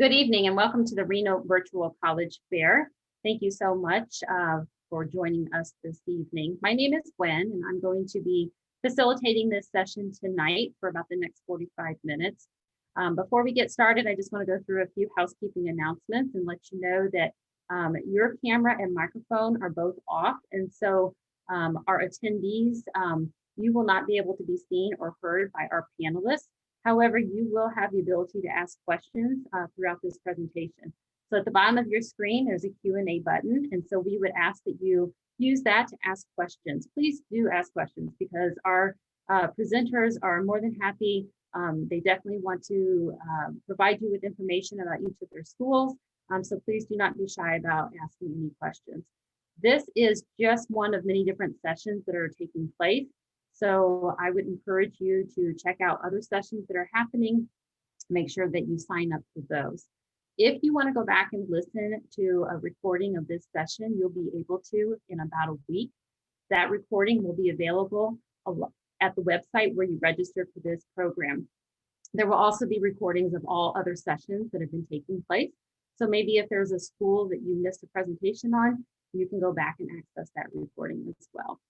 Good evening and welcome to the Reno Virtual College Fair. Thank you so much for joining us this evening. My name is Gwen and I'm going to be facilitating this session tonight for about the next 45 minutes. Before we get started, I just want to go through a few housekeeping announcements and let you know that your camera and microphone are both off. And so our attendees, you will not be able to be seen or heard by our panelists. However, you will have the ability to ask questions throughout this presentation. So at the bottom of your screen, there's a Q&A button. And so we would ask that you use that to ask questions. Please do ask questions because our presenters are more than happy. They definitely want to provide you with information about each of their schools. So please do not be shy about asking any questions. This is just one of many different sessions that are taking place. So I would encourage you to check out other sessions that are happening. Make sure that you sign up for those. If you want to go back and listen to a recording of this session, you'll be able to in about a week. That recording will be available at the website where you registered for this program. There will also be recordings of all other sessions that have been taking place. So maybe if there's a school that you missed a presentation on, you can go back and access that recording as well.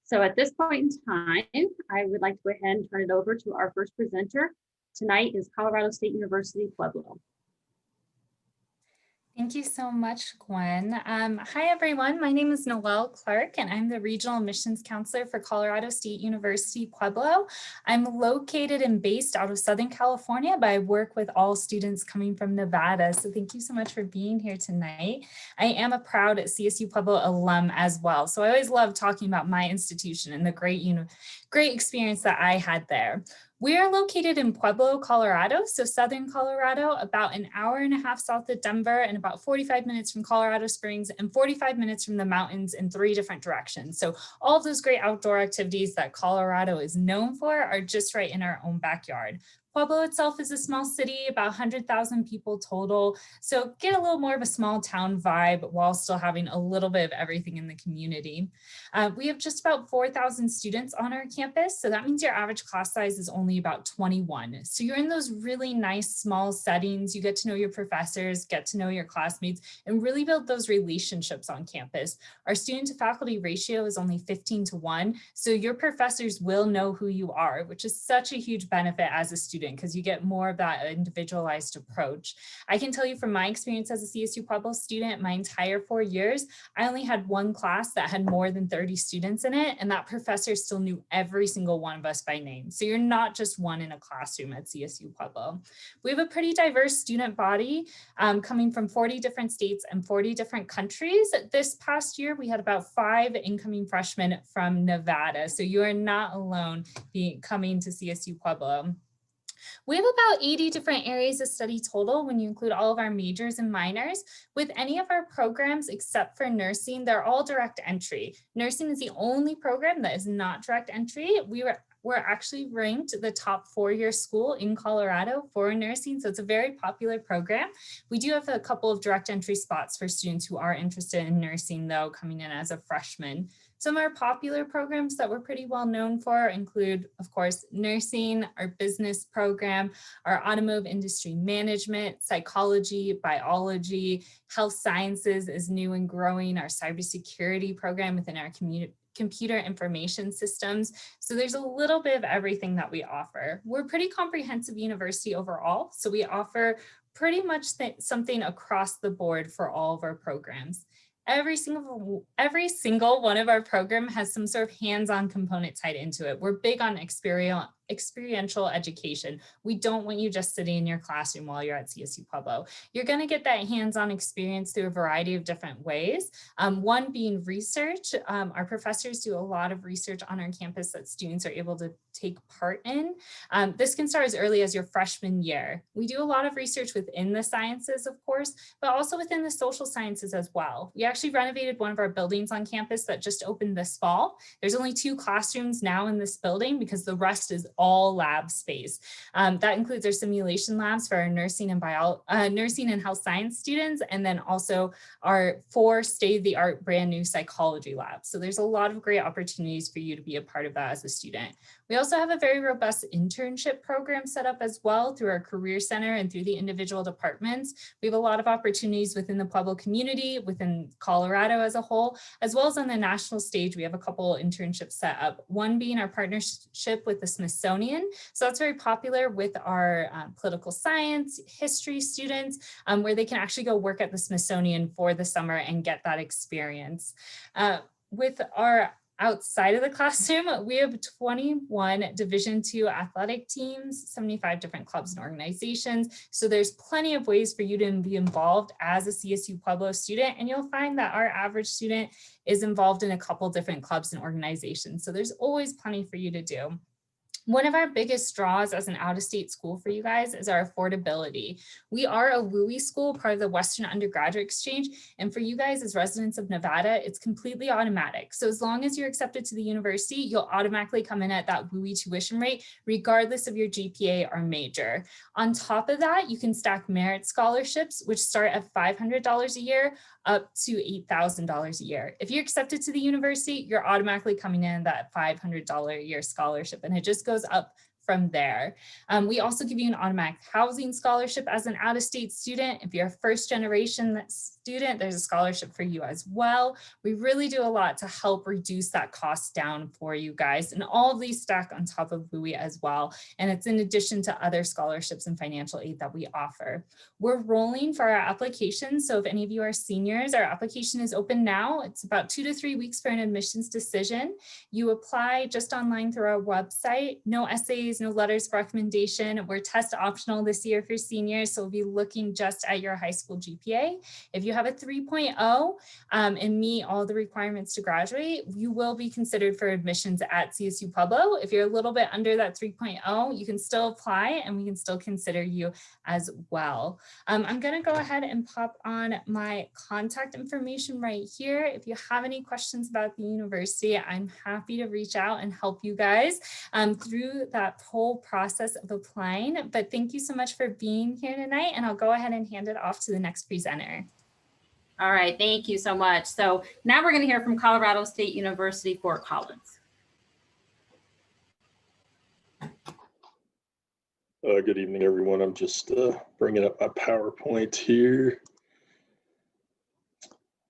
So at this point in time, I would like to go ahead and turn it over to our first presenter. Tonight is Colorado State University-Pueblo. Thank you so much, Gwen. Hi, everyone. My name is Noelle Clark, and I'm the Regional Admissions Counselor for Colorado State University-Pueblo. I'm located and based out of Southern California, but I work with all students coming from Nevada. So thank you so much for being here tonight. I am a proud CSU Pueblo alum as well. So I always love talking about my institution and the great experience that I had there. We are located in Pueblo, Colorado, so Southern Colorado, about an hour and a half south of Denver and about 45 minutes from Colorado Springs and 45 minutes from the mountains in 3 different directions. So all of those great outdoor activities that Colorado is known for are just right in our own backyard. Pueblo itself is a small city, about 100,000 people total. So get a little more of a small town vibe while still having a little bit of everything in the community. We have just about 4,000 students on our campus. So that means your average class size is only about 21. So you're in those really nice small settings. You get to know your professors, get to know your classmates, and really build those relationships on campus. Our student to faculty ratio is only 15:1. So your professors will know who you are, which is such a huge benefit as a student, because you get more of that individualized approach. I can tell you from my experience as a CSU Pueblo student, my entire 4 years, I only had one class that had more than 30 students in it, and that professor still knew every single one of us by name. So you're not just one in a classroom at CSU Pueblo. We have a pretty diverse student body coming from 40 different states and 40 different countries. This past year, we had about 5 incoming freshmen from Nevada. So you are not alone coming to CSU Pueblo. We have about 80 different areas of study total when you include all of our majors and minors. With any of our programs, except for nursing, they're all direct entry. Nursing is the only program that is not direct entry. We're actually ranked the top 4-year school in Colorado for nursing, so it's a very popular program. We do have a couple of direct entry spots for students who are interested in nursing, though, coming in as a freshman. Some of our popular programs that we're pretty well known for include, of course, nursing, our business program, our automotive industry management, psychology, biology, health sciences is new and growing, our cybersecurity program within our computer information systems. So there's a little bit of everything that we offer. We're a pretty comprehensive university overall. So we offer pretty much something across the board for all of our programs. Every single one of our program has some sort of hands-on component tied into it. We're big on experiential education. We don't want you just sitting in your classroom while you're at CSU Pueblo. You're going to get that hands-on experience through a variety of different ways. One being research. Our professors do a lot of research on our campus that students are able to take part in. This can start as early as your freshman year. We do a lot of research within the sciences, of course, but also within the social sciences as well. We actually renovated one of our buildings on campus that just opened this fall. There's only 2 classrooms now in this building because the rest is all lab space. That includes our simulation labs for our nursing and health science students, and then also our 4 state-of-the-art brand new psychology labs. So there's a lot of great opportunities for you to be a part of that as a student. We also have a very robust internship program set up as well through our Career Center and through the individual departments. We have a lot of opportunities within the Pueblo community, within Colorado as a whole, as well as on the national stage. We have a couple internships set up, one being our partnership with the Smithsonian. So that's very popular with our political science, history students, where they can actually go work at the Smithsonian for the summer and get that experience. With our outside of the classroom, we have 21 Division II athletic teams, 75 different clubs and organizations. So there's plenty of ways for you to be involved as a CSU Pueblo student. And you'll find that our average student is involved in a couple different clubs and organizations. So there's always plenty for you to do. One of our biggest draws as an out-of-state school for you guys is our affordability. We are a WUI school, part of the Western Undergraduate Exchange. And for you guys as residents of Nevada, it's completely automatic. So as long as you're accepted to the university, you'll automatically come in at that WUI tuition rate, regardless of your GPA or major. On top of that, you can stack merit scholarships, which start at $500 a year up to $8,000 a year. If you're accepted to the university, you're automatically coming in that $500 a year scholarship, and it just goes up from there. We also give you an automatic housing scholarship as an out-of-state student. If you're a first-generation student, there's a scholarship for you as well. We really do a lot to help reduce that cost down for you guys, and all of these stack on top of WUI as well. And it's in addition to other scholarships and financial aid that we offer. We're rolling for our application. So if any of you are seniors, our application is open now. It's about 2 to 3 weeks for an admissions decision. You apply just online through our website. No essays, no letters of recommendation. We're test optional this year for seniors, so we'll be looking just at your high school GPA. If you have a 3.0 and meet all the requirements to graduate, you will be considered for admissions at CSU Pueblo. If you're a little bit under that 3.0, you can still apply and we can still consider you as well. I'm going to go ahead and pop on my contact information right here. If you have any questions about the university, I'm happy to reach out and help you guys through that whole process of applying. But thank you so much for being here tonight, and I'll go ahead and hand it off to the next presenter. All right, thank you so much. So now we're going to hear from Colorado State University, Fort Collins. Good evening, everyone. I'm just bringing up my PowerPoint here.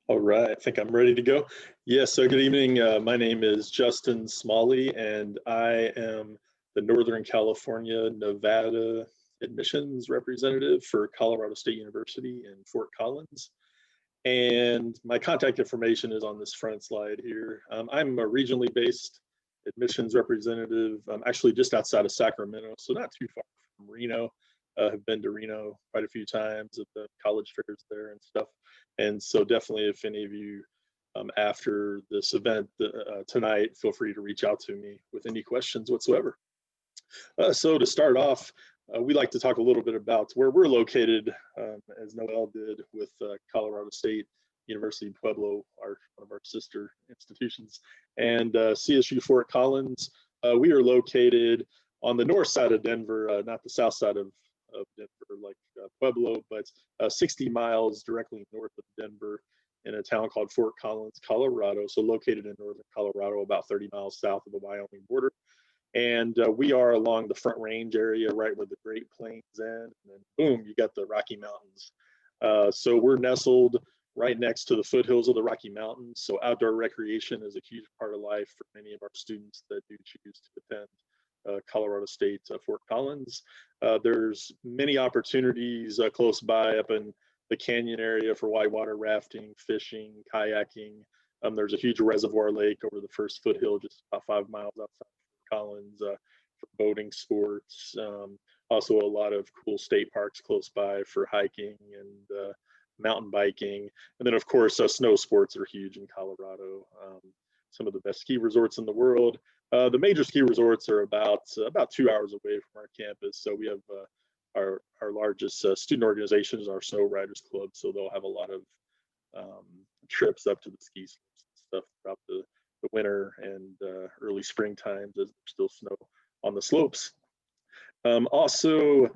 All right, I think I'm ready to go. Yes, so good evening. My name is Justin Smalley, and I am the Northern California, Nevada admissions representative for Colorado State University in Fort Collins. And my contact information is on this front slide here. I'm a regionally based admissions representative. I'm actually just outside of Sacramento, so not too far from Reno. Have been to Reno quite a few times at the college fairs there and stuff. And so definitely if any of you after this event tonight, feel free to reach out to me with any questions whatsoever. So to start off, we like to talk a little bit about where we're located, as Noel did with Colorado State University-Pueblo, one of our sister institutions, and CSU Fort Collins. We are located on the north side of Denver, not the south side of Denver like Pueblo, but 60 miles directly north of Denver in a town called Fort Collins, Colorado. So located in northern Colorado, about 30 miles south of the Wyoming border. And we are along the Front Range area, right where the Great Plains end, and then boom, you got the Rocky Mountains. So we're nestled right next to the foothills of the Rocky Mountains. So outdoor recreation is a huge part of life for many of our students that do choose to attend Colorado State Fort Collins. There's many opportunities close by up in the canyon area for whitewater rafting, fishing, kayaking. There's a huge reservoir lake over the first foothill, just about 5 miles outside Collins, for boating sports. Also a lot of cool state parks close by for hiking and mountain biking. And then of course, snow sports are huge in Colorado. Some of the best ski resorts in the world. The major ski resorts are about 2 hours away from our campus. So we have our largest student organization is our Snow Riders Club. So they'll have a lot of trips up to the ski slopes and stuff throughout the winter and early spring times as there's still snow on the slopes. Also,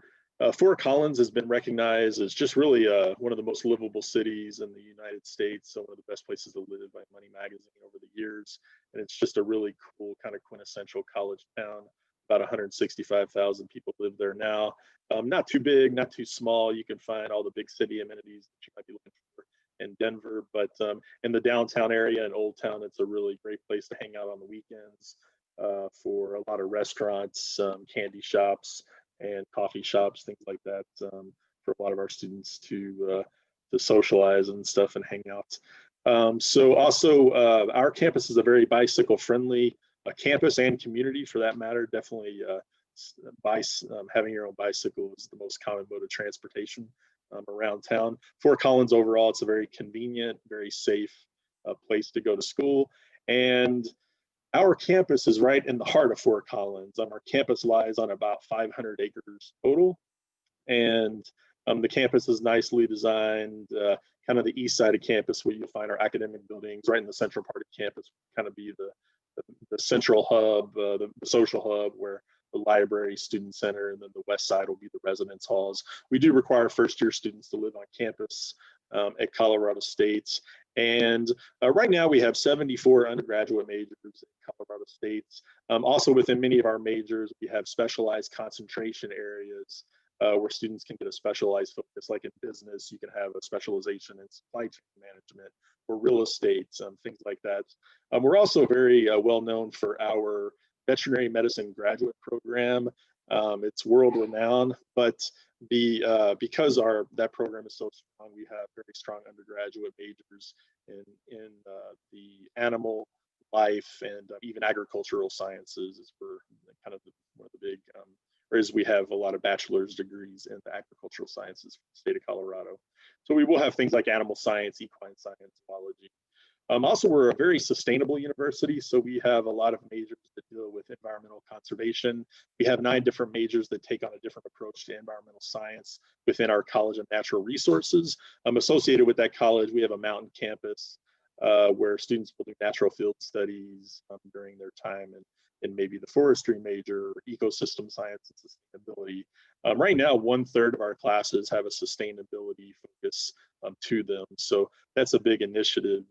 Fort Collins has been recognized as just really one of the most livable cities in the United States, so one of the best places to live by Money Magazine over the years. And it's just a really cool kind of quintessential college town. About 165,000 people live there now. Not too big, not too small. You can find all the big city amenities that you might be looking for in Denver, but in the downtown area and Old Town, it's a really great place to hang out on the weekends for a lot of restaurants, candy shops, and coffee shops, things like that, for a lot of our students to socialize and stuff and hang out. So also, our campus is a very bicycle-friendly campus and community, for that matter. Definitely, having your own bicycle is the most common mode of transportation around town. Fort Collins overall, it's a very convenient, very safe place to go to school. And our campus is right in the heart of Fort Collins. Our campus lies on about 500 acres total. And the campus is nicely designed, kind of the east side of campus where you'll find our academic buildings. Right in the central part of campus, kind of be the central hub, the social hub where the library, student center, and then the west side will be the residence halls. We do require first-year students to live on campus at Colorado State. And right now we have 74 undergraduate majors at Colorado State. Also within many of our majors, we have specialized concentration areas where students can get a specialized focus. Like in business, you can have a specialization in supply chain management or real estate, things like that. We're also very well known for our veterinary medicine graduate program. It's world renowned, but because that program is so strong, we have very strong undergraduate majors in the animal life and even agricultural sciences is for kind of one of the big, whereas we have a lot of bachelor's degrees in the agricultural sciences for the state of Colorado. So we will have things like animal science, equine science, biology. Also, we're a very sustainable university, so we have a lot of majors that deal with environmental conservation. We have 9 different majors that take on a different approach to environmental science within our College of Natural Resources. Associated with that college, we have a mountain campus where students will do natural field studies during their time in maybe the forestry major, or ecosystem science and sustainability. Right now, 1/3 of our classes have a sustainability focus to them. So that's a big initiative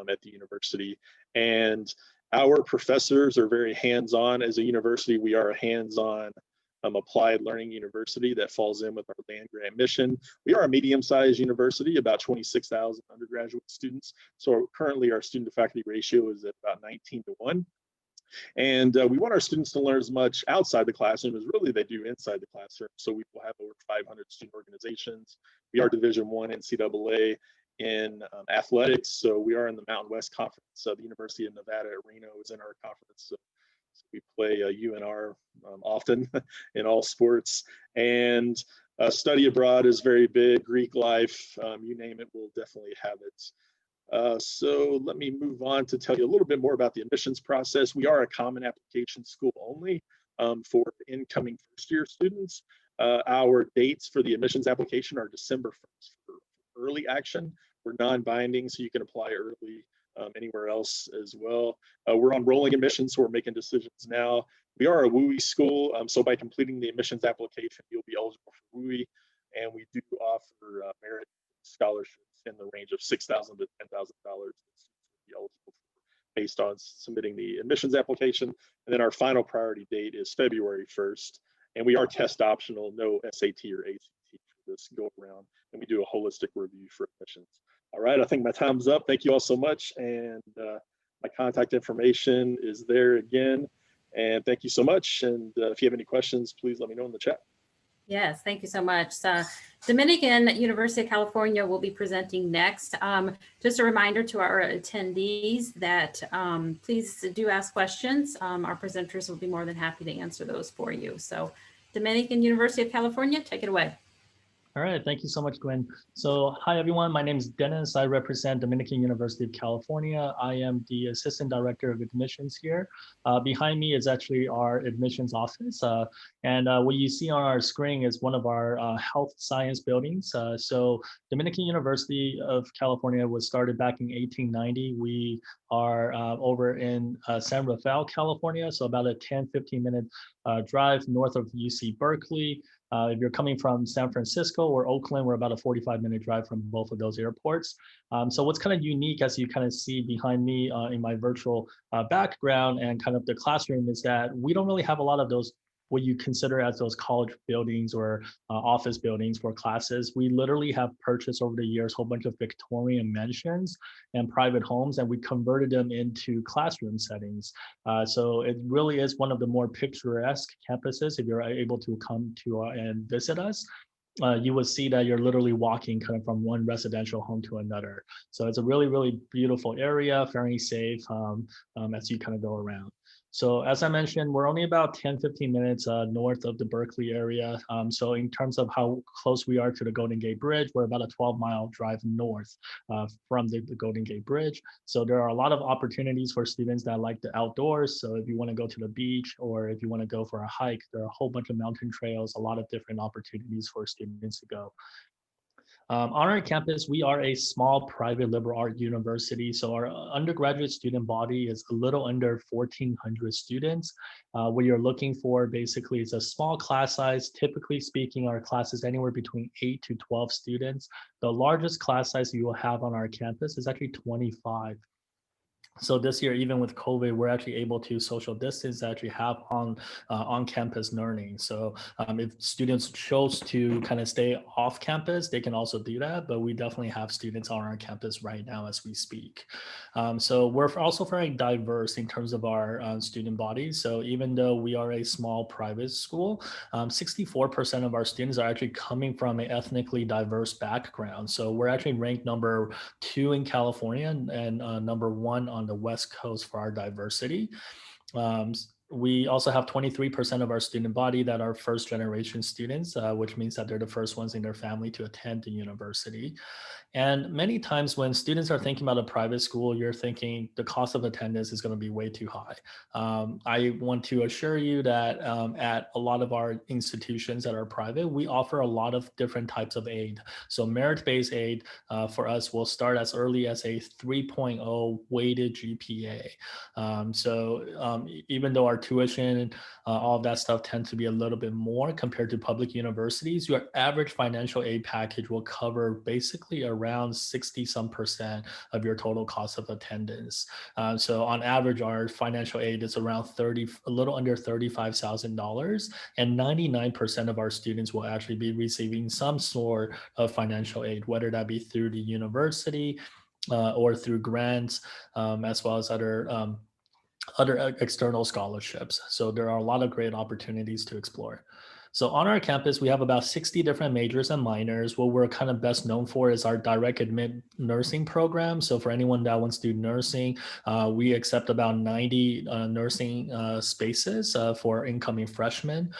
at the university. And our professors are very hands-on. As a university, we are a hands-on applied learning university that falls in with our land grant mission. We are a medium-sized university, about 26,000 undergraduate students. So currently our student to faculty ratio is at about 19:1. And we want our students to learn as much outside the classroom as really they do inside the classroom. So we will have over 500 student organizations. We are Division I NCAA in athletics. So we are in the Mountain West Conference. The University of Nevada at Reno is in our conference. So we play UNR often in all sports. And study abroad is very big. Greek life, you name it, we'll definitely have it. So let me move on to tell you a little bit more about the admissions process. We are a common application school only for incoming first-year students. Our dates for the admissions application are December 1st for early action. We're non-binding, so you can apply early anywhere else as well. We're on rolling admissions, so we're making decisions now. We are a WUI school, so by completing the admissions application, you'll be eligible for WUI, and we do offer merit scholarships in the range of $6,000 to $10,000 that students will be eligible for based on submitting the admissions application. And then our final priority date is February 1st, and we are test optional, no SAT or ACT for this go around, and we do a holistic review for admissions. All right, I think my time's up. Thank you all so much, and my contact information is there again. And thank you so much. And if you have any questions, please let me know in the chat. Yes, thank you so much. Dominican University of California will be presenting next. Just a reminder to our attendees that please do ask questions. Our presenters will be more than happy to answer those for you. So Dominican University of California, take it away. All right, thank you so much, Gwen. So hi, everyone. My name is Dennis. I represent Dominican University of California. I am the Assistant Director of Admissions here. Behind me is actually our admissions office. And what you see on our screen is one of our health science buildings. So Dominican University of California was started back in 1890. We are over in San Rafael, California. So about a 10-15 minute drive north of UC Berkeley. If you're coming from San Francisco or Oakland, we're about a 45-minute drive from both of those airports. So what's kind of unique, as you kind of see behind me in my virtual background and kind of the classroom, is that we don't really have a lot of those what you consider as those college buildings or office buildings for classes. We literally have purchased over the years a whole bunch of Victorian mansions and private homes, and we converted them into classroom settings. So it really is one of the more picturesque campuses. If you're able to come to and visit us, you would see that you're literally walking kind of from one residential home to another. So it's a really, really beautiful area, very safe as you kind of go around. So as I mentioned, we're only about 10, 15 minutes north of the Berkeley area. So in terms of how close we are to the Golden Gate Bridge, we're about a 12-mile drive north from the Golden Gate Bridge. So there are a lot of opportunities for students that like the outdoors. So if you want to go to the beach or if you want to go for a hike, there are a whole bunch of mountain trails, a lot of different opportunities for students to go. On our campus, we are a small private liberal art university. So our undergraduate student body is a little under 1,400 students. What you're looking for basically is a small class size. Typically speaking, our class is anywhere between 8 to 12 students. The largest class size you will have on our campus is actually 25. So this year, even with COVID, we're actually able to social distance, actually have on-campus learning. So if students chose to kind of stay off campus, they can also do that. But we definitely have students on our campus right now as we speak. So we're also very diverse in terms of our student body. So even though we are a small private school, 64% of our students are actually coming from an ethnically diverse background. So we're actually ranked number 2 in California and number 1 on the West Coast for our diversity. We also have 23% of our student body that are first generation students, which means that they're the first ones in their family to attend the university. And many times when students are thinking about a private school, you're thinking the cost of attendance is going to be way too high. I want to assure you that at a lot of our institutions that are private, we offer a lot of different types of aid. So merit-based aid for us will start as early as a 3.0 weighted GPA. Even though our tuition and all of that stuff tend to be a little bit more compared to public universities, your average financial aid package will cover basically around 60% of your total cost of attendance. So on average, our financial aid is around a little under $35,000, and 99% of our students will actually be receiving some sort of financial aid, whether that be through the university or through grants, as well as other external scholarships. So there are a lot of great opportunities to explore. So on our campus, we have about 60 different majors and minors. What we're kind of best known for is our direct admit nursing program. So for anyone that wants to do nursing, we accept about 90 nursing spaces for incoming freshmen.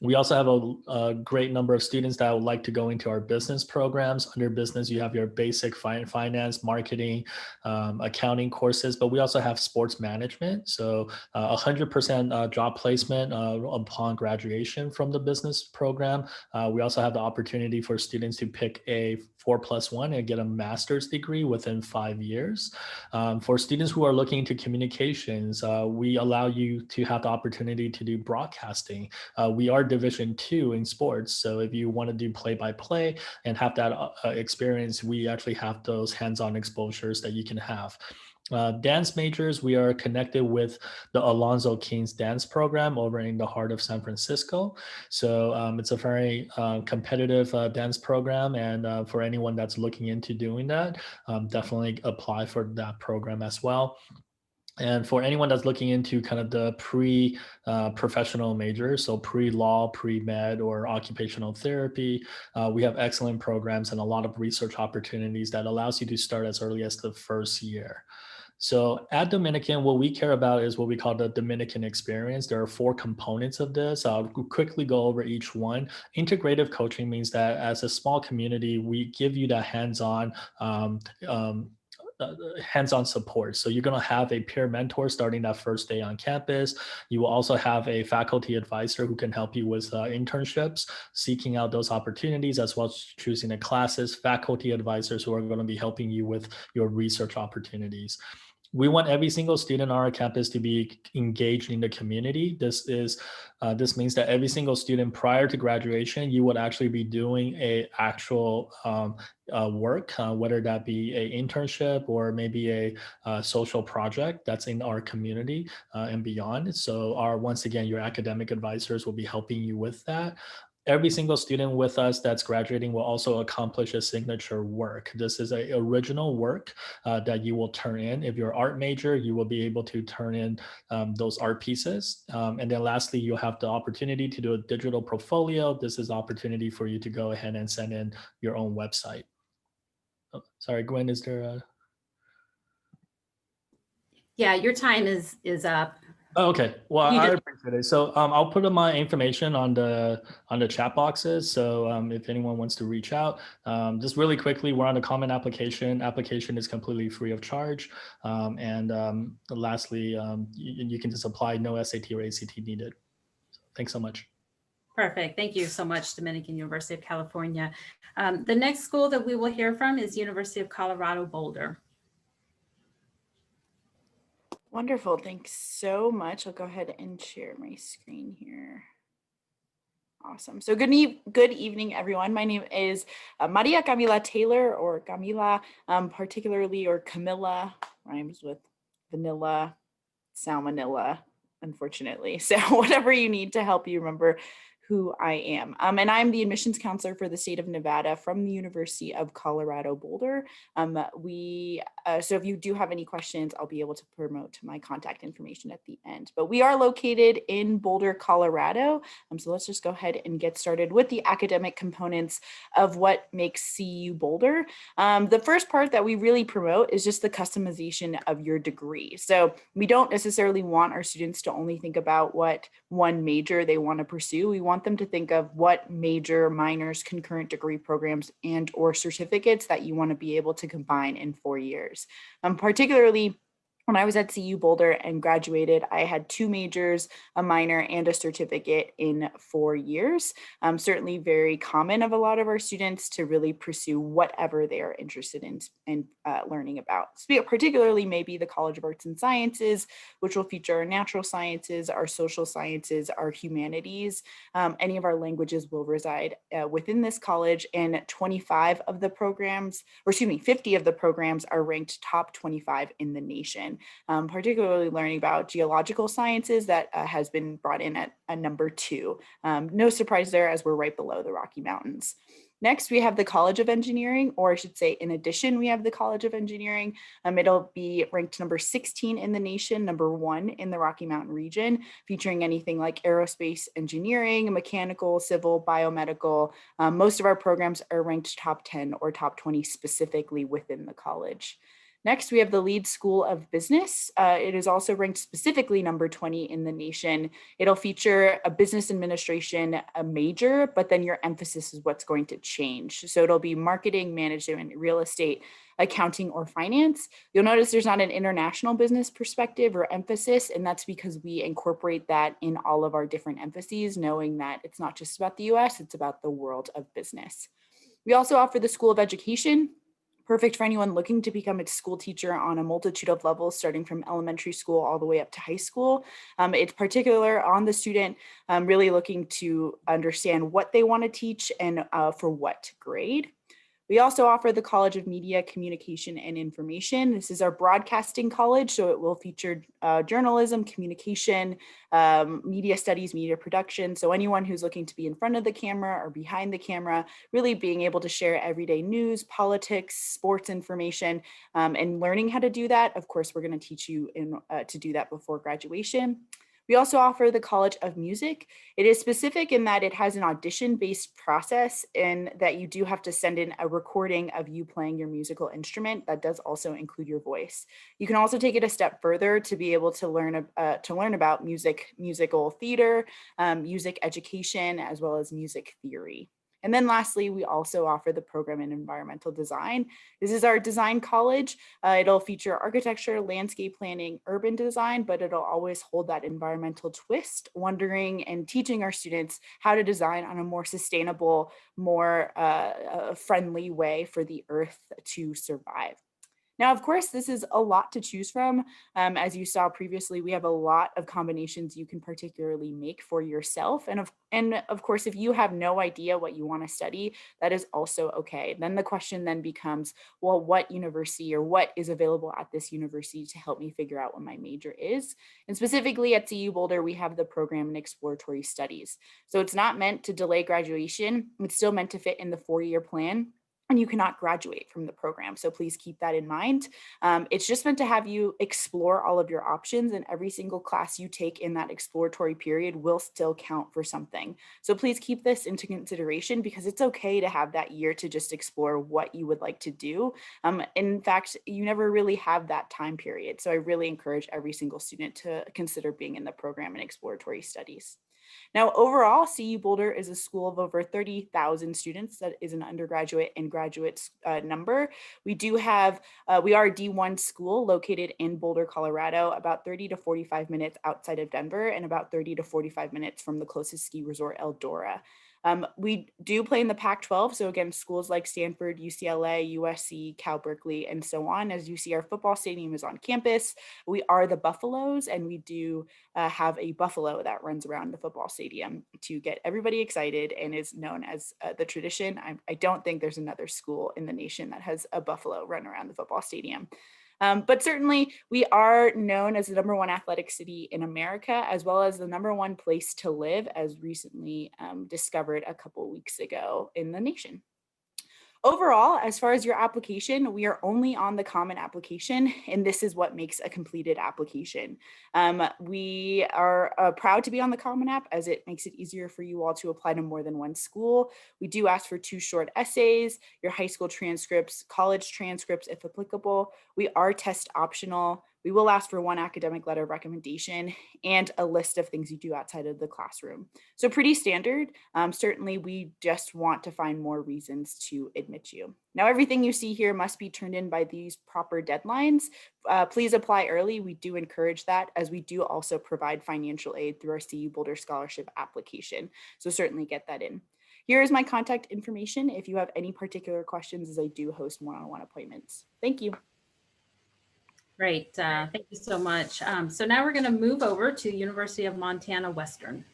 We also have a great number of students that would like to go into our business programs. Under business, you have your basic finance, marketing, accounting courses, but we also have sports management. So 100% job placement upon graduation from the business program. We also have the opportunity for students to pick a 4+1 and get a master's degree within 5 years. For students who are looking into communications, we allow you to have the opportunity to do broadcasting. We are Division II in sports. So if you want to do play-by-play and have that experience, we actually have those hands-on exposures that you can have. Dance majors, we are connected with the Alonzo King's dance program over in the heart of San Francisco. So it's a very competitive dance program. And for anyone that's looking into doing that, definitely apply for that program as well. And for anyone that's looking into kind of the pre-professional majors, so pre-law, pre-med, or occupational therapy, we have excellent programs and a lot of research opportunities that allows you to start as early as the first year. So at Dominican, what we care about is what we call the Dominican Experience. There are 4 components of this. I'll quickly go over each one. Integrative coaching means that as a small community, we give you that hands-on support. So you're going to have a peer mentor starting that first day on campus. You will also have a faculty advisor who can help you with internships, seeking out those opportunities, as well as choosing the classes, faculty advisors who are going to be helping you with your research opportunities. We want every single student on our campus to be engaged in the community. This means that every single student prior to graduation, you would actually be doing a actual work, whether that be a internship or maybe a social project that's in our community and beyond. So once again, your academic advisors will be helping you with that. Every single student with us that's graduating will also accomplish a signature work. This is an original work that you will turn in. If you're art major, you will be able to turn in those art pieces. And then lastly, you'll have the opportunity to do a digital portfolio. This is an opportunity for you to go ahead and send in your own website. Oh, sorry, Gwen, is there a... Yeah, your time is up. Oh, okay, well, I appreciate it. So I'll put my information on the chat boxes. So if anyone wants to reach out, just really quickly, we're on a common application. Application is completely free of charge. Lastly, you can just apply, no SAT or ACT needed. So thanks so much. Perfect. Thank you so much, Dominican University of California. The next school that we will hear from is University of Colorado Boulder. Wonderful. Thanks so much. I'll go ahead and share my screen here. Awesome. So good evening, everyone. My name is Maria Camila Taylor, or Camila, particularly, or Camilla, rhymes with vanilla, salmonella, unfortunately. So whatever you need to help you remember who I am. And I'm the admissions counselor for the state of Nevada from the University of Colorado Boulder. So if you do have any questions, I'll be able to promote my contact information at the end. But we are located in Boulder, Colorado. So let's just go ahead and get started with the academic components of what makes CU Boulder. The first part that we really promote is just the customization of your degree. So we don't necessarily want our students to only think about what one major they want to pursue. We want them to think of what major, minors, concurrent degree programs, and or certificates that you want to be able to combine in 4 years. Particularly, when I was at CU Boulder and graduated, I had 2 majors, a minor, and a certificate in 4 years. Certainly very common of a lot of our students to really pursue whatever they are interested in learning about. Particularly maybe the College of Arts and Sciences, which will feature our natural sciences, our social sciences, our humanities. Any of our languages will reside within this college, and 25 of the programs, or excuse me, 50 of the programs are ranked top 25 in the nation. Particularly learning about geological sciences that has been brought in at number 2. No surprise there, as we're right below the Rocky Mountains. Next, we have the College of Engineering, or I should say, in addition, we have the College of Engineering. It'll be ranked number 16 in the nation, number 1 in the Rocky Mountain region, featuring anything like aerospace engineering, mechanical, civil, biomedical. Most of our programs are ranked top 10 or top 20 specifically within the college. Next, we have the Leeds School of Business. It is also ranked specifically number 20 in the nation. It'll feature a business administration major, but then your emphasis is what's going to change. So it'll be marketing, management, real estate, accounting, or finance. You'll notice there's not an international business perspective or emphasis, and that's because we incorporate that in all of our different emphases, knowing that it's not just about the US, it's about the world of business. We also offer the School of Education. Perfect for anyone looking to become a school teacher on a multitude of levels, starting from elementary school all the way up to high school. It's particular on the student really looking to understand what they want to teach and for what grade. We also offer the College of Media, Communication, and Information. This is our broadcasting college, so it will feature journalism, communication, media studies, media production. So anyone who's looking to be in front of the camera or behind the camera, really being able to share everyday news, politics, sports information, and learning how to do that. Of course, we're going to teach you to do that before graduation. We also offer the College of Music. It is specific in that it has an audition-based process, and that you do have to send in a recording of you playing your musical instrument. That does also include your voice. You can also take it a step further to be able to learn about musical theater, music education, as well as music theory. And then lastly, we also offer the program in environmental design. This is our design college. It'll feature architecture, landscape planning, urban design, but it'll always hold that environmental twist, wondering and teaching our students how to design on a more sustainable, more friendly way for the earth to survive. Now, of course, this is a lot to choose from. As you saw previously, we have a lot of combinations you can particularly make for yourself. And of course, if you have no idea what you want to study, that is also okay. Then the question then becomes, well, what university or what is available at this university to help me figure out what my major is? And specifically at CU Boulder, we have the program in exploratory studies. So it's not meant to delay graduation. It's still meant to fit in the 4-year plan. And you cannot graduate from the program. So please keep that in mind. It's just meant to have you explore all of your options, and every single class you take in that exploratory period will still count for something. So please keep this into consideration, because it's okay to have that year to just explore what you would like to do. In fact, you never really have that time period. So I really encourage every single student to consider being in the program in exploratory studies. Now, overall, CU Boulder is a school of over 30,000 students. That is an undergraduate and graduate number. We are a D1 school located in Boulder, Colorado, about 30 to 45 minutes outside of Denver and about 30 to 45 minutes from the closest ski resort, Eldora. We do play in the Pac-12. So again, schools like Stanford, UCLA, USC, Cal Berkeley, and so on. As you see, our football stadium is on campus. We are the Buffaloes, and we do have a buffalo that runs around the football stadium to get everybody excited and is known as the tradition. I don't think there's another school in the nation that has a buffalo run around the football stadium. But certainly we are known as the #1 athletic city in America, as well as the #1 place to live, as recently discovered a couple weeks ago in the nation. Overall, as far as your application, we are only on the common application, and this is what makes a completed application. We are proud to be on the Common App, as it makes it easier for you all to apply to more than one school. We do ask for 2 short essays, your high school transcripts, college transcripts if applicable. We are test optional. We will ask for 1 academic letter of recommendation and a list of things you do outside of the classroom. So pretty standard. Certainly, we just want to find more reasons to admit you. Now, everything you see here must be turned in by these proper deadlines. Please apply early. We do encourage that, as we do also provide financial aid through our CU Boulder Scholarship application. So certainly get that in. Here is my contact information if you have any particular questions, as I do host one-on-one appointments. Thank you. Great. Thank you so much. So now we're going to move over to University of Montana Western.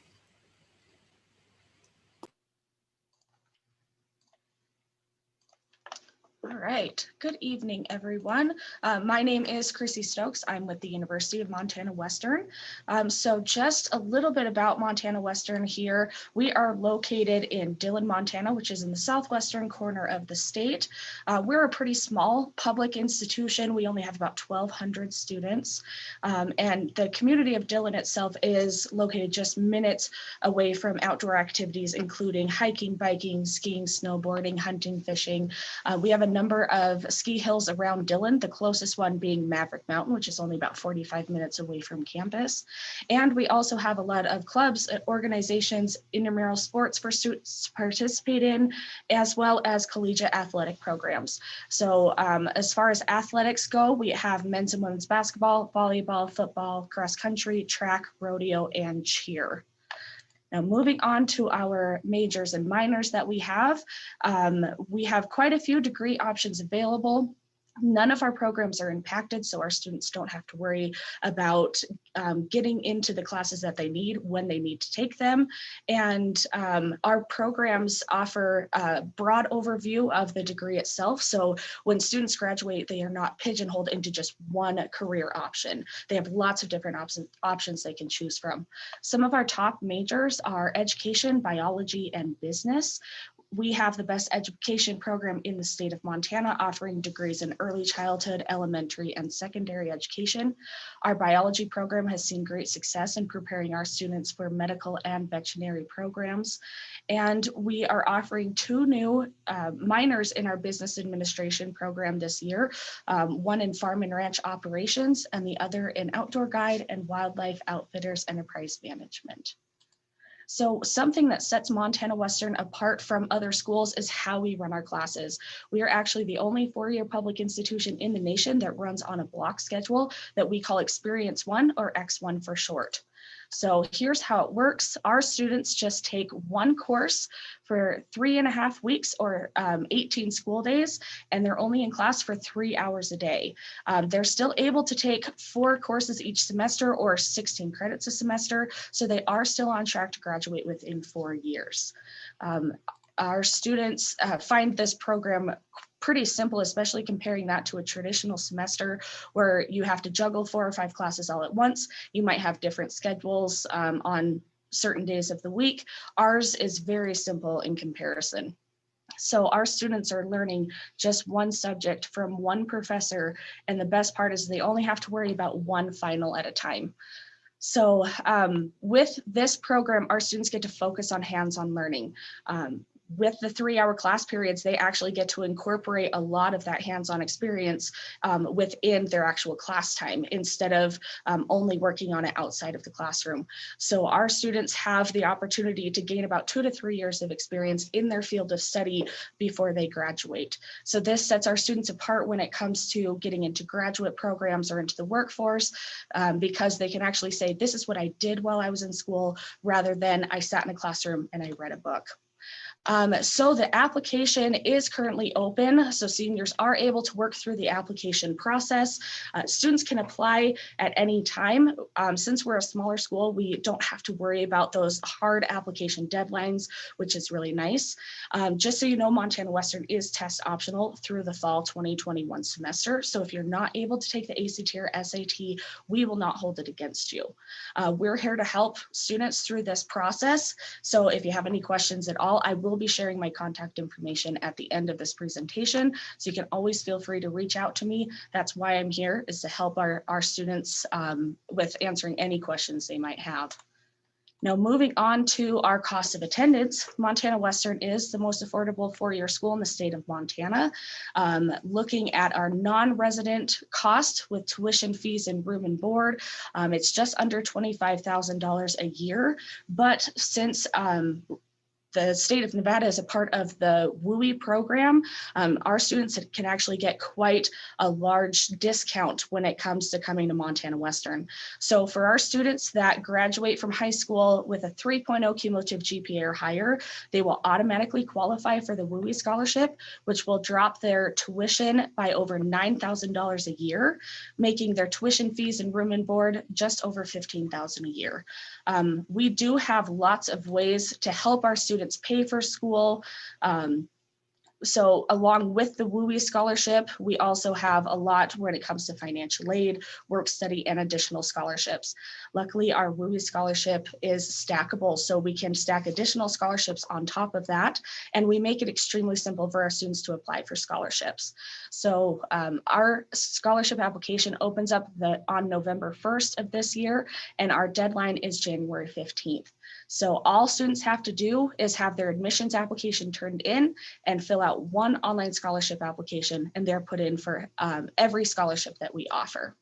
All right. Good evening, everyone. My name is Chrissy Stokes. I'm with the University of Montana Western. So just a little bit about Montana Western here. We are located in Dillon, Montana, which is in the southwestern corner of the state. We're a pretty small public institution. We only have about 1,200 students. And the community of Dillon itself is located just minutes away from outdoor activities, including hiking, biking, skiing, snowboarding, hunting, fishing. We have a number of ski hills around Dillon, the closest one being Maverick Mountain, which is only about 45 minutes away from campus. And we also have a lot of clubs, organizations, intramural sports for students to participate in, as well as collegiate athletic programs. So as far as athletics go, we have men's and women's basketball, volleyball, football, cross country, track, rodeo, and cheer. Now, moving on to our majors and minors that we have quite a few degree options available. None of our programs are impacted, so our students don't have to worry about getting into the classes that they need when they need to take them. And our programs offer a broad overview of the degree itself. So when students graduate, they are not pigeonholed into just one career option. They have lots of different options they can choose from. Some of our top majors are education, biology, and business. We have the best education program in the state of Montana, offering degrees in early childhood, elementary, and secondary education. Our biology program has seen great success in preparing our students for medical and veterinary programs. And we are offering 2 new minors in our business administration program this year, one in farm and ranch operations and the other in outdoor guide and wildlife outfitters enterprise management. So something that sets Montana Western apart from other schools is how we run our classes. We are actually the only 4-year public institution in the nation that runs on a block schedule that we call Experience 1, or X1 for short. So here's how it works. Our students just take one course for 3.5 weeks or 18 school days, and they're only in class for 3 hours a day. They're still able to take 4 courses each semester or 16 credits a semester, so they are still on track to graduate within 4 years. Our students find this program pretty simple, especially comparing that to a traditional semester where you have to juggle 4 or 5 classes all at once. You might have different schedules on certain days of the week. Ours is very simple in comparison. So our students are learning just one subject from one professor, and the best part is they only have to worry about one final at a time. So with this program, our students get to focus on hands-on learning. With the 3-hour class periods, they actually get to incorporate a lot of that hands-on experience within their actual class time instead of only working on it outside of the classroom. So our students have the opportunity to gain about 2 to 3 years of experience in their field of study before they graduate. So this sets our students apart when it comes to getting into graduate programs or into the workforce because they can actually say, this is what I did while I was in school, rather than I sat in a classroom and I read a book. So the application is currently open, so seniors are able to work through the application process. Students can apply at any time. Since we're a smaller school, we don't have to worry about those hard application deadlines, which is really nice. Just so you know, Montana Western is test optional through the fall 2021 semester. So if you're not able to take the ACT or SAT, we will not hold it against you. We're here to help students through this process. So if you have any questions at all, I will be sharing my contact information at the end of this presentation. So you can always feel free to reach out to me. That's why I'm here, is to help our students with answering any questions they might have. Now, moving on to our cost of attendance, Montana Western is the most affordable four-year school in the state of Montana. Looking at our non-resident cost with tuition fees and room and board, it's just under $25,000 a year. But since the state of Nevada is a part of the WUI program, our students can actually get quite a large discount when it comes to coming to Montana Western. So for our students that graduate from high school with a 3.0 cumulative GPA or higher, they will automatically qualify for the WUI scholarship, which will drop their tuition by over $9,000 a year, making their tuition fees and room and board just over $15,000 a year. We do have lots of ways to help our students pay for school. So along with the WUI scholarship, we also have a lot when it comes to financial aid, work study, and additional scholarships. Luckily, our WUI scholarship is stackable, so we can stack additional scholarships on top of that, and we make it extremely simple for our students to apply for scholarships. So our scholarship application opens up on November 1st of this year, and our deadline is January 15th. So all students have to do is have their admissions application turned in and fill out one online scholarship application, and they're put in for every scholarship that we offer.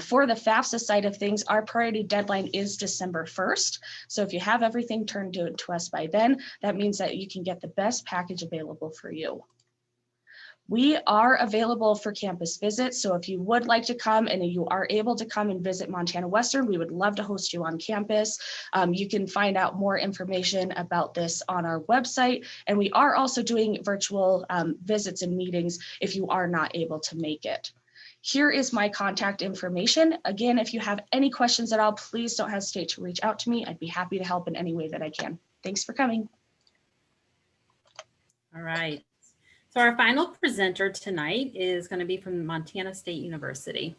For the FAFSA side of things, our priority deadline is December 1st. So if you have everything turned to us by then, that means that you can get the best package available for you. We are available for campus visits. So if you would like to come and you are able to come and visit Montana Western, we would love to host you on campus. You can find out more information about this on our website. And we are also doing virtual visits and meetings if you are not able to make it. Here is my contact information. Again, if you have any questions at all, please don't hesitate to reach out to me. I'd be happy to help in any way that I can. Thanks for coming. All right. So our final presenter tonight is going to be from Montana State University.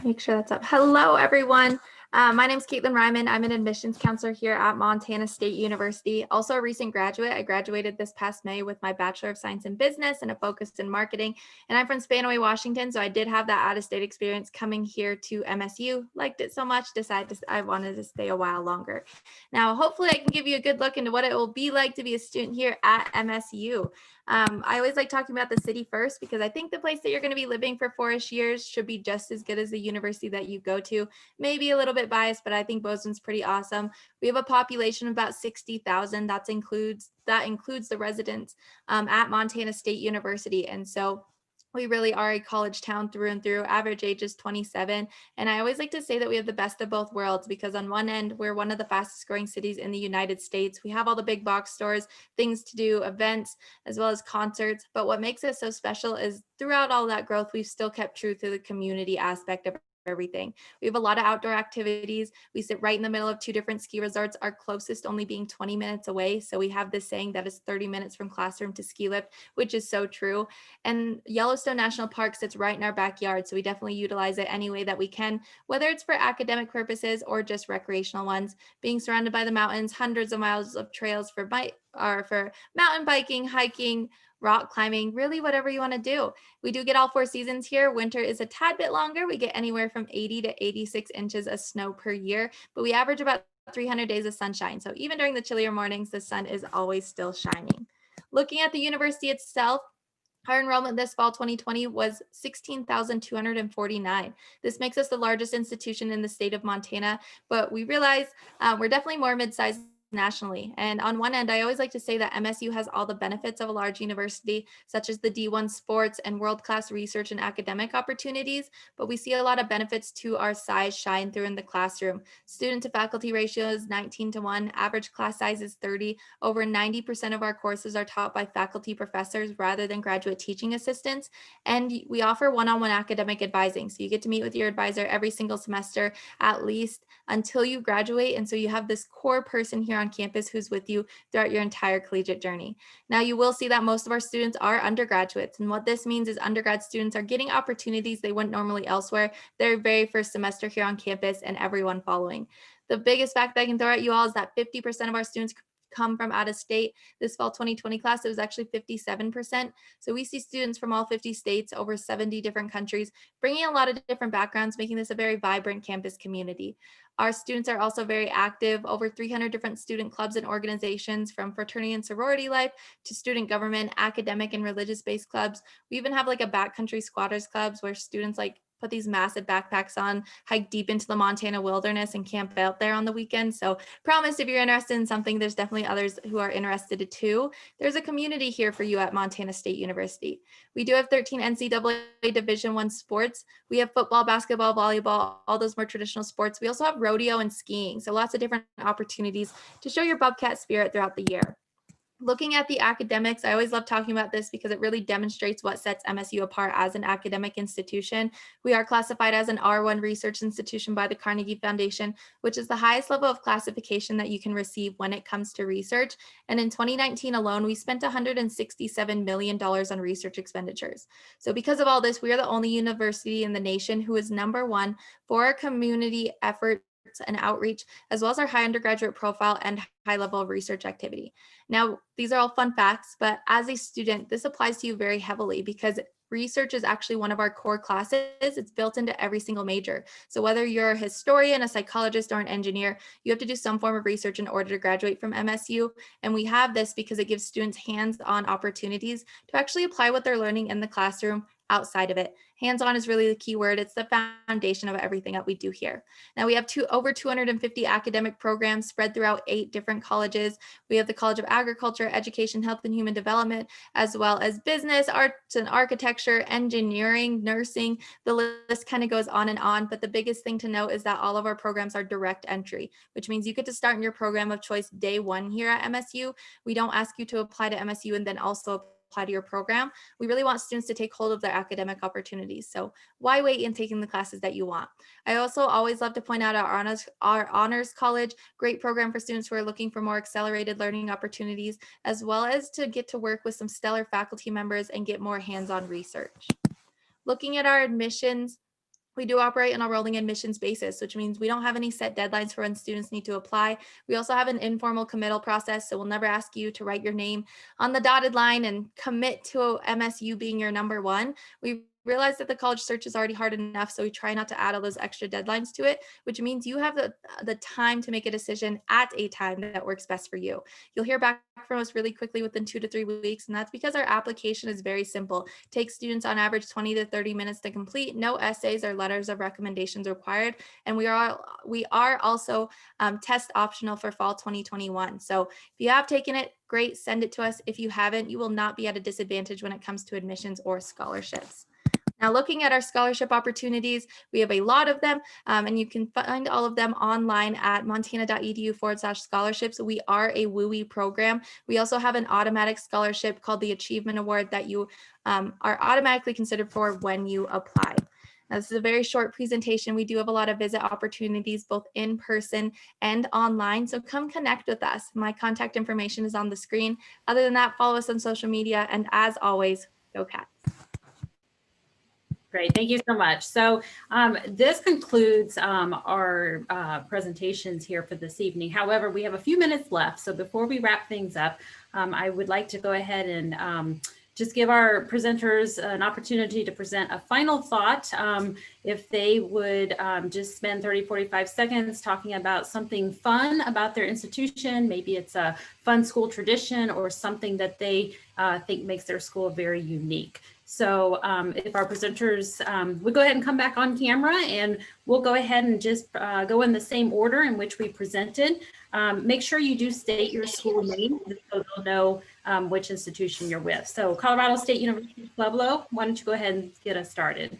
Make sure that's up. Hello, everyone. My name is Caitlin Ryman. I'm an admissions counselor here at Montana State University. Also a recent graduate. I graduated this past May with my Bachelor of Science in Business and a focus in marketing. And I'm from Spanaway, Washington. So I did have that out-of-state experience coming here to MSU. Liked it so much, decided I wanted to stay a while longer. Now, hopefully I can give you a good look into what it will be like to be a student here at MSU. I always like talking about the city first because I think the place that you're going to be living for 4-ish years should be just as good as the university that you go to, maybe a little bit bit biased, but I think Bozeman's pretty awesome. We have a population of about 60,000. That includes the residents at Montana State University. And so we really are a college town through and through. Average age is 27. And I always like to say that we have the best of both worlds, because on one end, we're one of the fastest growing cities in the United States. We have all the big box stores, things to do, events, as well as concerts. But what makes us so special is throughout all that growth, we've still kept true to the community aspect of everything. We have a lot of outdoor activities. We sit right in the middle of 2 different ski resorts, our closest only being 20 minutes away. So we have this saying that is 30 minutes from classroom to ski lift, which is so true. And Yellowstone National Park sits right in our backyard. So we definitely utilize it any way that we can, whether it's for academic purposes or just recreational ones. Being surrounded by the mountains, hundreds of miles of trails for mountain biking, hiking, rock climbing, really whatever you want to do. We do get all 4 seasons here. Winter is a tad bit longer. We get anywhere from 80 to 86 inches of snow per year, but we average about 300 days of sunshine. So even during the chillier mornings, the sun is always still shining. Looking at the university itself, our enrollment this fall 2020 was 16,249. This makes us the largest institution in the state of Montana, but we realize we're definitely more mid-sized nationally. And on one end, I always like to say that MSU has all the benefits of a large university, such as the D1 sports and world-class research and academic opportunities, but we see a lot of benefits to our size shine through in the classroom. Student to faculty ratio is 19:1, average class size is 30. Over 90% of our courses are taught by faculty professors rather than graduate teaching assistants. And we offer one-on-one academic advising. So you get to meet with your advisor every single semester, at least until you graduate. And so you have this core person here on campus who's with you throughout your entire collegiate journey. Now you will see that most of our students are undergraduates. And what this means is undergrad students are getting opportunities they wouldn't normally elsewhere their very first semester here on campus, and everyone following. The biggest fact that I can throw at you all is that 50% of our students come from out of state. This fall 2020 class, it was actually 57%. So we see students from all 50 states, over 70 different countries, bringing a lot of different backgrounds, making this a very vibrant campus community. Our students are also very active, over 300 different student clubs and organizations, from fraternity and sorority life to student government, academic and religious-based clubs. We even have like a backcountry squatters clubs where students put these massive backpacks on, hike deep into the Montana wilderness, and camp out there on the weekend. So promise, if you're interested in something, there's definitely others who are interested too. There's a community here for you at Montana State University. We do have 13 NCAA Division I sports. We have football, basketball, volleyball, all those more traditional sports. We also have rodeo and skiing. So lots of different opportunities to show your Bobcat spirit throughout the year. Looking at the academics, I always love talking about this because it really demonstrates what sets MSU apart as an academic institution. We are classified as an R1 research institution by the Carnegie Foundation, which is the highest level of classification that you can receive when it comes to research. And in 2019 alone, we spent $167 million on research expenditures. So because of all this, we are the only university in the nation who is #1 for our community effort and outreach, as well as our high undergraduate profile and high level of research activity. Now, these are all fun facts, but as a student, this applies to you very heavily because research is actually one of our core classes. It's built into every single major. So whether you're a historian, a psychologist, or an engineer, you have to do some form of research in order to graduate from MSU. And we have this because it gives students hands-on opportunities to actually apply what they're learning in the classroom outside of it. Hands-on is really the key word. It's the foundation of everything that we do here. Now we have over 250 academic programs spread throughout 8 different colleges. We have the College of Agriculture, Education, Health, and Human Development, as well as business, arts and architecture, engineering, nursing. The list kind of goes on, but the biggest thing to note is that all of our programs are direct entry, which means you get to start in your program of choice day 1 here at MSU. We don't ask you to apply to MSU and then also apply to your program. We really want students to take hold of their academic opportunities. So why wait in taking the classes that you want? I also always love to point out our honors college, great program for students who are looking for more accelerated learning opportunities, as well as to get to work with some stellar faculty members and get more hands-on research. Looking at our admissions, we do operate on a rolling admissions basis, which means we don't have any set deadlines for when students need to apply. We also have an informal committal process, so we'll never ask you to write your name on the dotted line and commit to MSU being your #1. We realize that the college search is already hard enough, so we try not to add all those extra deadlines to it, which means you have the time to make a decision at a time that works best for you. You'll hear back from us really quickly within 2 to 3 weeks, and that's because our application is very simple. It takes students on average 20 to 30 minutes to complete, no essays or letters of recommendations required, and we are also test optional for fall 2021. So if you have taken it, great, send it to us. If you haven't, you will not be at a disadvantage when it comes to admissions or scholarships. Now, looking at our scholarship opportunities, we have a lot of them, and you can find all of them online at montana.edu/scholarships. We are a WUI program. We also have an automatic scholarship called the Achievement Award that you are automatically considered for when you apply. Now, this is a very short presentation. We do have a lot of visit opportunities, both in person and online, so come connect with us. My contact information is on the screen. Other than that, follow us on social media, and as always, go Cats. Great, thank you so much. So this concludes our presentations here for this evening. However, we have a few minutes left. So before we wrap things up, I would like to go ahead and just give our presenters an opportunity to present a final thought. If they would just spend 30, 45 seconds talking about something fun about their institution, maybe it's a fun school tradition or something that they think makes their school very unique. So if our presenters would go ahead and come back on camera, and we'll go ahead and just go in the same order in which we presented. Make sure you do state your school name so they'll know which institution you're with. So Colorado State University-Pueblo, why don't you go ahead and get us started?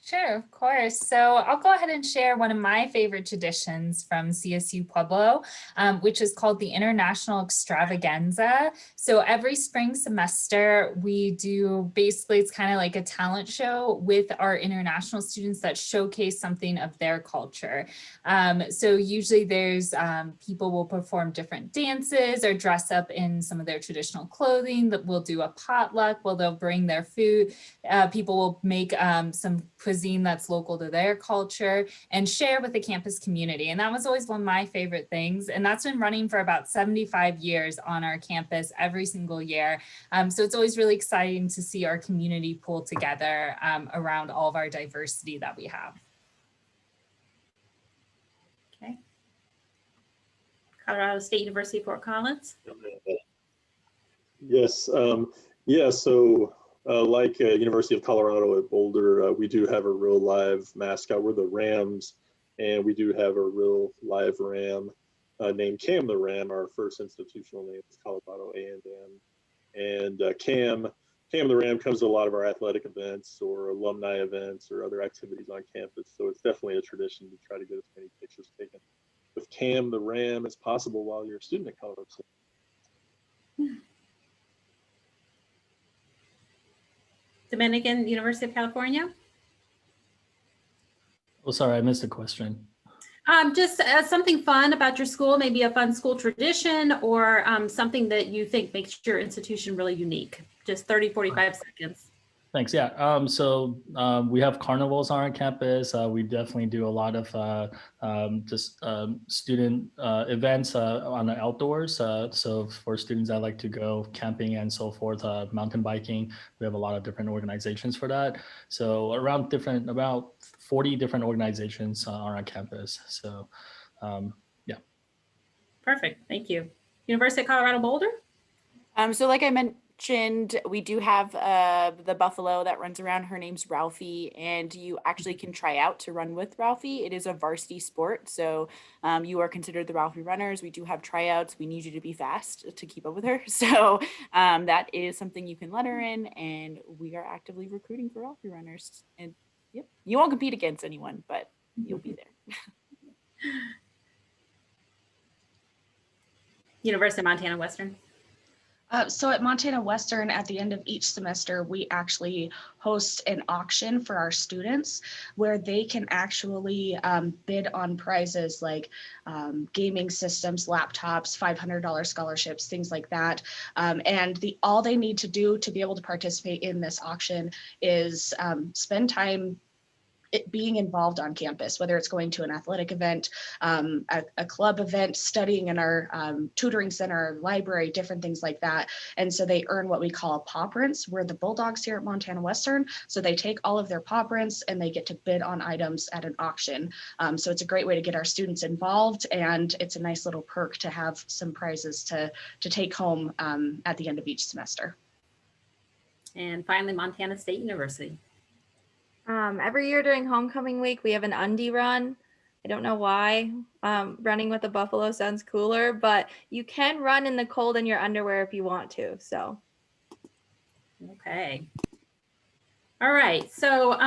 Sure, of course. So I'll go ahead and share one of my favorite traditions from CSU Pueblo, which is called the International Extravaganza. So every spring semester, we do basically, it's kind of like a talent show with our international students that showcase something of their culture. So usually there's people will perform different dances or dress up in some of their traditional clothing. That we'll do a potluck where they'll bring their food. People will make some cuisine that's local to their culture and share with the campus community. And that was always one of my favorite things. And that's been running for about 75 years on our campus every single year. So it's always really exciting to see our community pull together around all of our diversity that we have. Okay. Colorado State University, Fort Collins. Yes, yeah, so like University of Colorado at Boulder, we do have a real live mascot. We're the Rams, and we do have a real live ram named Cam the Ram. Our first institutional name is Colorado A&M. And Cam the Ram comes to a lot of our athletic events or alumni events or other activities on campus. So it's definitely a tradition to try to get as many pictures taken with Cam the Ram as possible while you're a student at Colorado State. Dominican University of California. Oh, sorry, I missed the question. Just something fun about your school, maybe a fun school tradition or something that you think makes your institution really unique. Just 30, 45 seconds. Thanks. Yeah. So we have carnivals on our campus. We definitely do a lot of student events on the outdoors. So for students that like to go camping and so forth, mountain biking, we have a lot of different organizations for that. So about 40 different organizations on our campus. So yeah. Perfect. Thank you. University of Colorado Boulder. So like I mentioned, we do have the buffalo that runs around. Her name's Ralphie, and you actually can try out to run with Ralphie. It is a varsity sport, so you are considered the Ralphie runners. We do have tryouts. We need you to be fast to keep up with her. So that is something you can let her in, and we are actively recruiting for Ralphie runners. And yep, you won't compete against anyone, but you'll be there. University of Montana Western. So at Montana Western, at the end of each semester, we actually host an auction for our students where they can actually bid on prizes like gaming systems, laptops, $500 scholarships, things like that. And all they need to do to be able to participate in this auction is spend time it being involved on campus, whether it's going to an athletic event, a club event, studying in our tutoring center, library, different things like that. And so they earn what we call paw prints. We're the Bulldogs here at Montana Western. So they take all of their paw prints and they get to bid on items at an auction. So it's a great way to get our students involved, and it's a nice little perk to have some prizes to take home at the end of each semester. And finally, Montana State University. Every year during homecoming week, we have an undie run. I don't know why. Running with a buffalo sounds cooler, but you can run in the cold in your underwear if you want to. So, Okay. All right. So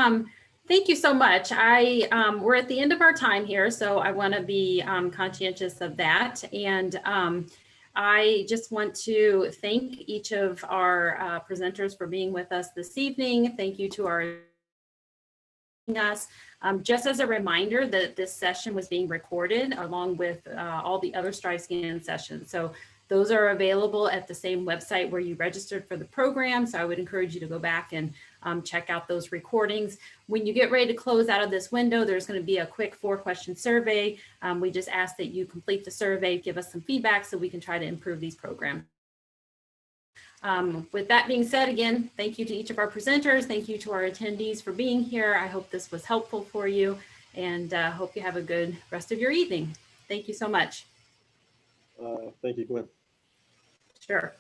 thank you so much. We're at the end of our time here, so I want to be conscientious of that. And I just want to thank each of our presenters for being with us this evening. Thank you to our us. Just as a reminder that this session was being recorded along with all the other StriveScan sessions. So those are available at the same website where you registered for the program. So I would encourage you to go back and check out those recordings. When you get ready to close out of this window, there's going to be a quick 4-question survey. We just ask that you complete the survey, give us some feedback so we can try to improve these programs. With that being said, again, thank you to each of our presenters. Thank you to our attendees for being here. I hope this was helpful for you, and hope you have a good rest of your evening. Thank you so much. Thank you, Gwen. Sure.